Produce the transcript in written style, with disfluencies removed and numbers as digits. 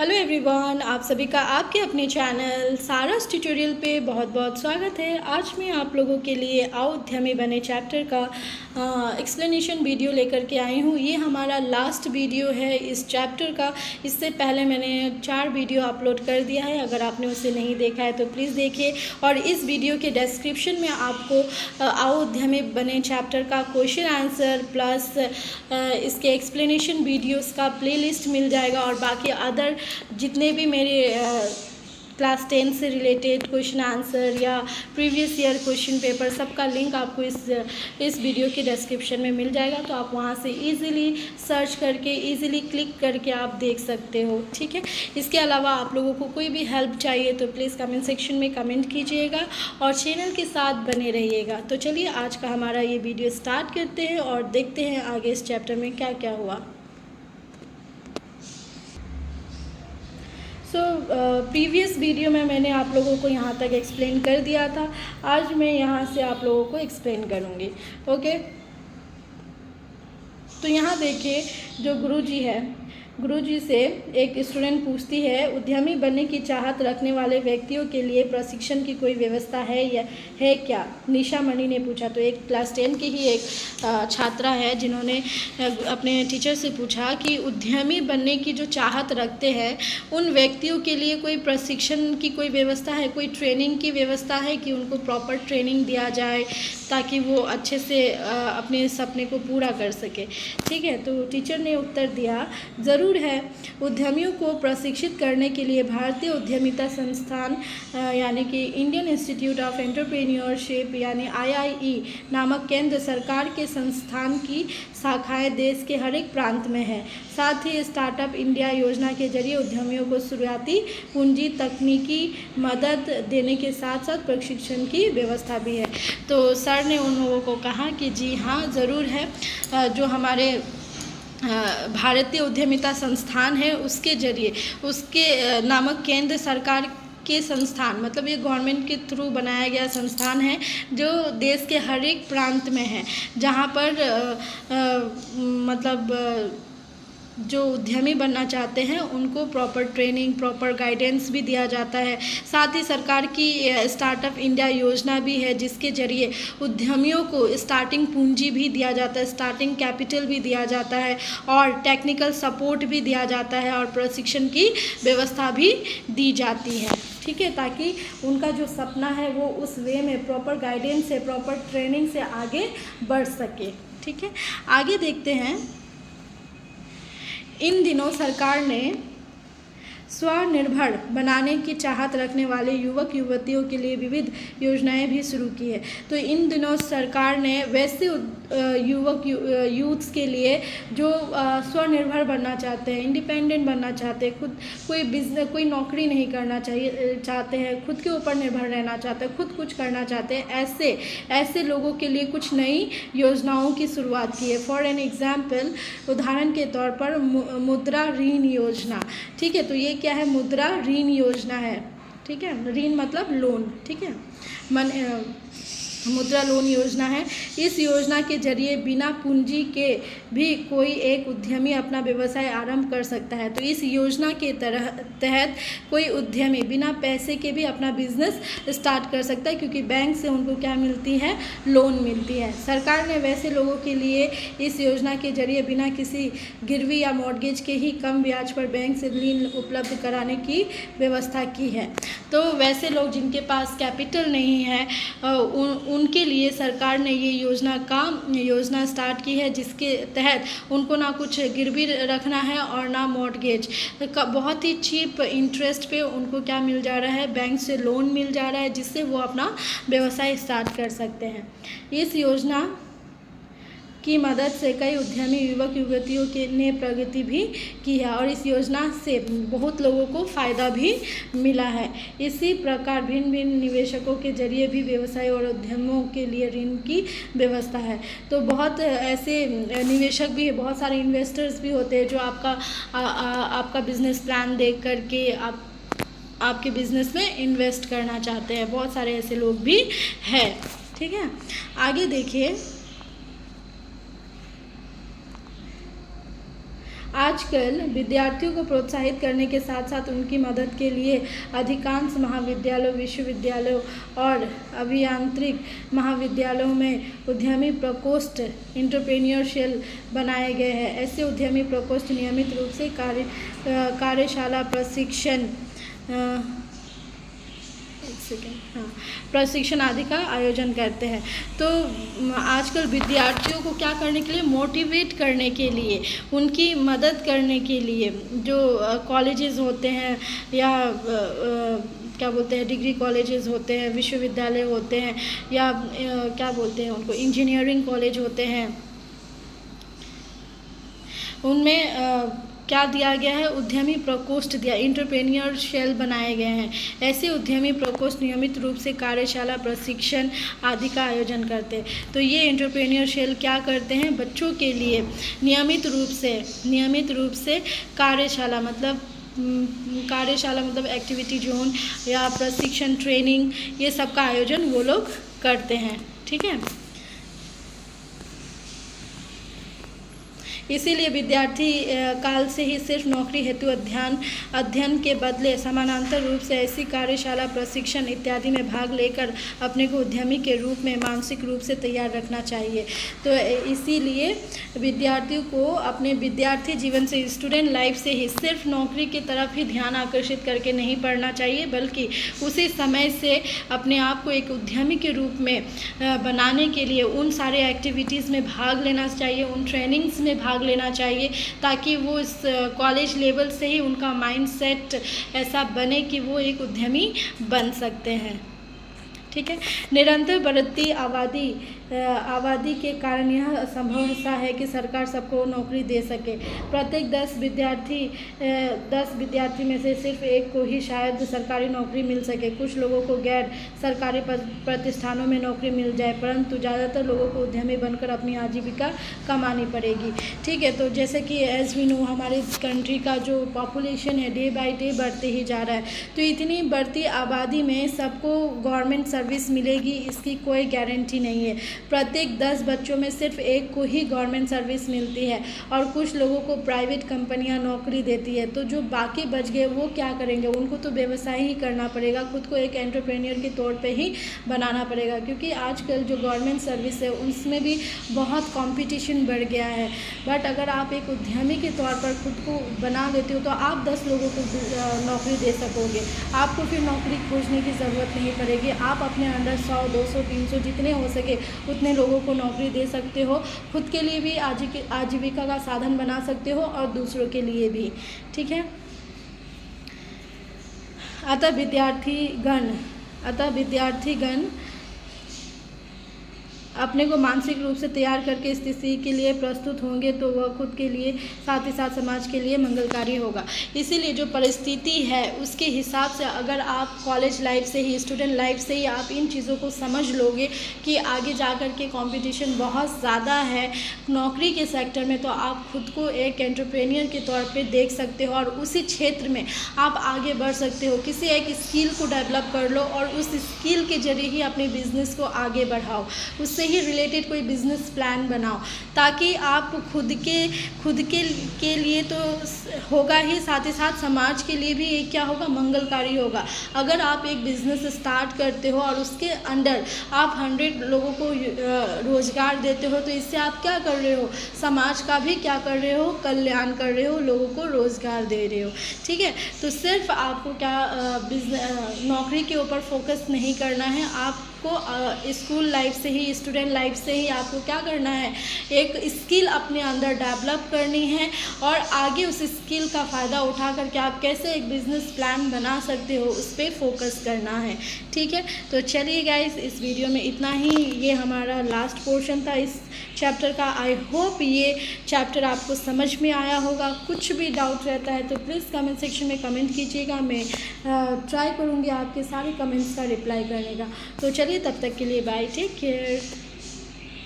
Hello everyone, आप सभी का आपके अपने चैनल सारास ट्यूटोरियल पे बहुत बहुत स्वागत है। आज मैं आप लोगों के लिए आओ उद्यमी बने चैप्टर का एक्सप्लेनेशन वीडियो लेकर के आई हूँ। ये हमारा लास्ट वीडियो है इस चैप्टर का। इससे पहले मैंने 4 वीडियो अपलोड कर दिया है, अगर आपने उसे नहीं देखा है तो प्लीज़ देखिए। और इस वीडियो के डिस्क्रिप्शन में आपको आओ उद्यमी बने चैप्टर का क्वेश्चन आंसर प्लस इसके एक्सप्लेनेशन वीडियोस का प्लेलिस्ट मिल जाएगा। और बाकी अदर जितने भी मेरे क्लास 10 से रिलेटेड क्वेश्चन आंसर या प्रीवियस ईयर क्वेश्चन पेपर सबका लिंक आपको इस वीडियो के डिस्क्रिप्शन में मिल जाएगा। तो आप वहां से इजीली सर्च करके इजीली क्लिक करके आप देख सकते हो, ठीक है। इसके अलावा आप लोगों को कोई भी हेल्प चाहिए तो प्लीज़ कमेंट सेक्शन में कमेंट कीजिएगा और चैनल के साथ बने रहिएगा। तो चलिए आज का हमारा ये वीडियो स्टार्ट करते हैं और देखते हैं आगे इस चैप्टर में क्या क्या हुआ। प्रीवियस वीडियो में मैंने आप लोगों को यहाँ तक एक्सप्लेन कर दिया था। आज मैं यहाँ से आप लोगों को एक्सप्लेन करूँगी, ओके। तो यहाँ देखिए, जो गुरुजी है, गुरुजी से एक स्टूडेंट पूछती है, उद्यमी बनने की चाहत रखने वाले व्यक्तियों के लिए प्रशिक्षण की कोई व्यवस्था है या है क्या? निशा मणि ने पूछा। तो एक क्लास 10 की ही एक छात्रा है जिन्होंने अपने टीचर से पूछा कि उद्यमी बनने की जो चाहत रखते हैं उन व्यक्तियों के लिए कोई प्रशिक्षण की कोई व्यवस्था है, कोई ट्रेनिंग की व्यवस्था है कि उनको प्रॉपर ट्रेनिंग दिया जाए ताकि वो अच्छे से अपने सपने को पूरा कर सके, ठीक है। तो टीचर ने उत्तर दिया, ज़रूर है। उद्यमियों को प्रशिक्षित करने के लिए भारतीय उद्यमिता संस्थान यानी कि इंडियन इंस्टीट्यूट ऑफ एंटरप्रेन्योरशिप यानी IIE नामक केंद्र सरकार के संस्थान की शाखाएं देश के हर एक प्रांत में है। साथ ही स्टार्टअप इंडिया योजना के जरिए उद्यमियों को शुरुआती पूंजी तकनीकी मदद देने के साथ साथ प्रशिक्षण की व्यवस्था भी है। तो सर ने उन लोगों को कहा कि जी हाँ, ज़रूर है। जो हमारे भारतीय उद्यमिता संस्थान है उसके जरिए, उसके नामक केंद्र सरकार के संस्थान, मतलब ये गवर्नमेंट के थ्रू बनाया गया संस्थान है जो देश के हर एक प्रांत में है, जहाँ पर मतलब जो उद्यमी बनना चाहते हैं उनको प्रॉपर ट्रेनिंग, प्रॉपर गाइडेंस भी दिया जाता है। साथ ही सरकार की स्टार्टअप इंडिया योजना भी है जिसके जरिए उद्यमियों को स्टार्टिंग पूंजी भी दिया जाता है, स्टार्टिंग कैपिटल भी दिया जाता है और टेक्निकल सपोर्ट भी दिया जाता है और प्रशिक्षण की व्यवस्था भी दी जाती है, ठीक है, ताकि उनका जो सपना है वो उस वे में प्रॉपर गाइडेंस से, प्रॉपर ट्रेनिंग से आगे बढ़ सके, ठीक है। आगे देखते हैं। इन दिनों सरकार ने स्वनिर्भर बनाने की चाहत रखने वाले युवक युवतियों के लिए विविध योजनाएं भी शुरू की है। तो इन दिनों सरकार ने वैसे युवक यूथ्स के लिए जो स्वनिर्भर बनना चाहते हैं, इंडिपेंडेंट बनना चाहते हैं, खुद कोई बिजनेस, कोई नौकरी नहीं करना चाहते हैं, खुद के ऊपर निर्भर रहना चाहते हैं, खुद कुछ करना चाहते हैं, ऐसे लोगों के लिए कुछ नई योजनाओं की शुरुआत की है। फॉर एन एग्जाम्पल, उदाहरण के तौर पर मुद्रा ऋण योजना, ठीक है। तो ये क्या है? मुद्रा ऋण योजना है, ठीक है। ऋण मतलब लोन, ठीक है। मुद्रा लोन योजना है। इस योजना के जरिए बिना पूंजी के भी कोई एक उद्यमी अपना व्यवसाय आरंभ कर सकता है। तो इस योजना के तहत कोई उद्यमी बिना पैसे के भी अपना बिजनेस स्टार्ट कर सकता है, क्योंकि बैंक से उनको क्या मिलती है? लोन मिलती है। सरकार ने वैसे लोगों के लिए इस योजना के जरिए बिना किसी गिरवी या मॉर्गेज के ही कम ब्याज पर बैंक से ऋण उपलब्ध कराने की व्यवस्था की है। तो वैसे लोग जिनके पास कैपिटल नहीं है उनके लिए सरकार ने ये योजना स्टार्ट की है, जिसके तहत उनको ना कुछ गिरवी रखना है और ना मॉर्गेज, बहुत ही चीप इंटरेस्ट पे उनको क्या मिल जा रहा है? बैंक से लोन मिल जा रहा है, जिससे वो अपना व्यवसाय स्टार्ट कर सकते हैं। इस योजना की मदद से कई उद्यमी युवक युवतियों ने प्रगति भी की है और इस योजना से बहुत लोगों को फ़ायदा भी मिला है। इसी प्रकार भिन्न भिन्न निवेशकों के जरिए भी व्यवसाय और उद्यमों के लिए ऋण की व्यवस्था है। तो बहुत ऐसे निवेशक भी, बहुत सारे इन्वेस्टर्स भी होते हैं जो आपका बिजनेस प्लान देख करके आपके बिजनेस में इन्वेस्ट करना चाहते हैं। बहुत सारे ऐसे लोग भी हैं, ठीक है। आगे देखिए, आजकल विद्यार्थियों को प्रोत्साहित करने के साथ साथ उनकी मदद के लिए अधिकांश महाविद्यालयों, विश्वविद्यालयों और अभियांत्रिक महाविद्यालयों में उद्यमी प्रकोष्ठ एंटरप्रेन्योरशिप बनाए गए हैं। ऐसे उद्यमी प्रकोष्ठ नियमित रूप से कार्यशाला प्रशिक्षण आदि का आयोजन करते हैं। तो आजकल विद्यार्थियों को क्या करने के लिए, मोटिवेट करने के लिए, उनकी मदद करने के लिए जो कॉलेजेस होते हैं या क्या बोलते हैं डिग्री कॉलेजेस होते हैं, विश्वविद्यालय होते हैं या क्या बोलते हैं उनको इंजीनियरिंग कॉलेज होते हैं, उनमें क्या दिया गया है, उद्यमी प्रकोष्ठ दिया, एंटरप्रेन्योर सेल बनाए गए हैं। ऐसे उद्यमी प्रकोष्ठ नियमित रूप से कार्यशाला, प्रशिक्षण आदि का आयोजन करते हैं। तो ये एंटरप्रेन्योर सेल क्या करते हैं, बच्चों के लिए नियमित रूप से कार्यशाला मतलब एक्टिविटी जोन या प्रशिक्षण ट्रेनिंग, ये सब का आयोजन वो लोग करते हैं। ठीक है, इसीलिए विद्यार्थी काल से ही सिर्फ नौकरी हेतु अध्ययन के बदले समानांतर रूप से ऐसी कार्यशाला, प्रशिक्षण इत्यादि में भाग लेकर अपने को उद्यमी के रूप में मानसिक रूप से तैयार रखना चाहिए। तो इसीलिए विद्यार्थियों को अपने विद्यार्थी जीवन से, स्टूडेंट लाइफ से ही सिर्फ नौकरी की तरफ ही ध्यान आकर्षित करके नहीं पढ़ना चाहिए, बल्कि उसी समय से अपने आप को एक उद्यमी के रूप में बनाने के लिए उन सारे एक्टिविटीज़ में भाग लेना चाहिए, उन ट्रेनिंग्स में भाग लेना चाहिए, ताकि वो इस कॉलेज लेवल से ही उनका माइंडसेट ऐसा बने कि वो एक उद्यमी बन सकते हैं। ठीक है, निरंतर बढ़ती आबादी के कारण यह असंभव सा है कि सरकार सबको नौकरी दे सके। प्रत्येक 10 विद्यार्थी में से सिर्फ एक को ही शायद सरकारी नौकरी मिल सके। कुछ लोगों को गैर सरकारी प्रतिष्ठानों में नौकरी मिल जाए, परंतु ज़्यादातर लोगों को उद्यमी बनकर अपनी आजीविका कमानी पड़ेगी। ठीक है, तो जैसे कि एज वी नो हमारे कंट्री का जो पॉपुलेशन है डे बाई डे बढ़ते ही जा रहा है, तो इतनी बढ़ती आबादी में सबको गवर्नमेंट सर्विस मिलेगी इसकी कोई गारंटी नहीं है। प्रत्येक 10 बच्चों में सिर्फ एक को ही गवर्नमेंट सर्विस मिलती है और कुछ लोगों को प्राइवेट कंपनियां नौकरी देती है। तो जो बाकी बच गए वो क्या करेंगे, उनको तो व्यवसाय ही करना पड़ेगा, खुद को एक एंटरप्रेन्योर के तौर पे ही बनाना पड़ेगा, क्योंकि आजकल जो गवर्नमेंट सर्विस है उसमें भी बहुत कंपटीशन बढ़ गया है। बट अगर आप एक उद्यमी के तौर पर खुद को बना देते हो तो आप 10 लोगों को नौकरी दे सकोगे। आपको फिर नौकरी खोजने की ज़रूरत नहीं पड़ेगी। आप अपने अंडर 100, 200, 300 जितने हो सके उतने लोगों को नौकरी दे सकते हो, खुद के लिए भी आजीविका का साधन बना सकते हो और दूसरों के लिए भी। ठीक है, अतः विद्यार्थीगण अपने को मानसिक रूप से तैयार करके स्थिति के लिए प्रस्तुत होंगे तो वह खुद के लिए साथ ही साथ समाज के लिए मंगलकारी होगा। इसीलिए जो परिस्थिति है उसके हिसाब से अगर आप कॉलेज लाइफ से ही, स्टूडेंट लाइफ से ही आप इन चीज़ों को समझ लोगे कि आगे जा कर के कंपटीशन बहुत ज़्यादा है नौकरी के सेक्टर में, तो आप खुद को एक एंटरप्रेन्योर के तौर पे देख सकते हो और उसी क्षेत्र में आप आगे बढ़ सकते हो। किसी एक स्किल को डेवलप कर लो और उस स्किल के जरिए ही अपने बिजनेस को आगे बढ़ाओ, उससे ही रिलेटेड कोई बिजनेस प्लान बनाओ, ताकि आप खुद के लिए तो होगा ही, साथ ही साथ समाज के लिए भी एक क्या होगा, मंगलकारी होगा। अगर आप एक बिजनेस स्टार्ट करते हो और उसके अंडर आप 100 लोगों को रोजगार देते हो, तो इससे आप क्या कर रहे हो, समाज का भी क्या कर रहे हो, कल्याण कर रहे हो, लोगों को रोजगार दे रहे हो। ठीक है, तो सिर्फ आपको क्या नौकरी के ऊपर फोकस नहीं करना है, आपको स्कूल लाइफ से ही, स्टूडेंट लाइफ से ही आपको क्या करना है, एक स्किल अपने अंदर डेवलप करनी है और आगे उस स्किल का फ़ायदा उठा करके आप कैसे एक बिजनेस प्लान बना सकते हो उस पर फोकस करना है। ठीक है, तो चलिए गाइस, इस वीडियो में इतना ही। ये हमारा लास्ट पोर्शन था इस चैप्टर का। आई होप ये चैप्टर आपको समझ में आया होगा। कुछ भी डाउट रहता है तो प्लीज़ कमेंट सेक्शन में कमेंट कीजिएगा, मैं ट्राई करूँगी आपके सारे कमेंट्स का रिप्लाई करने का। तो चलिए, तब तक के लिए बाय, टेक केयर।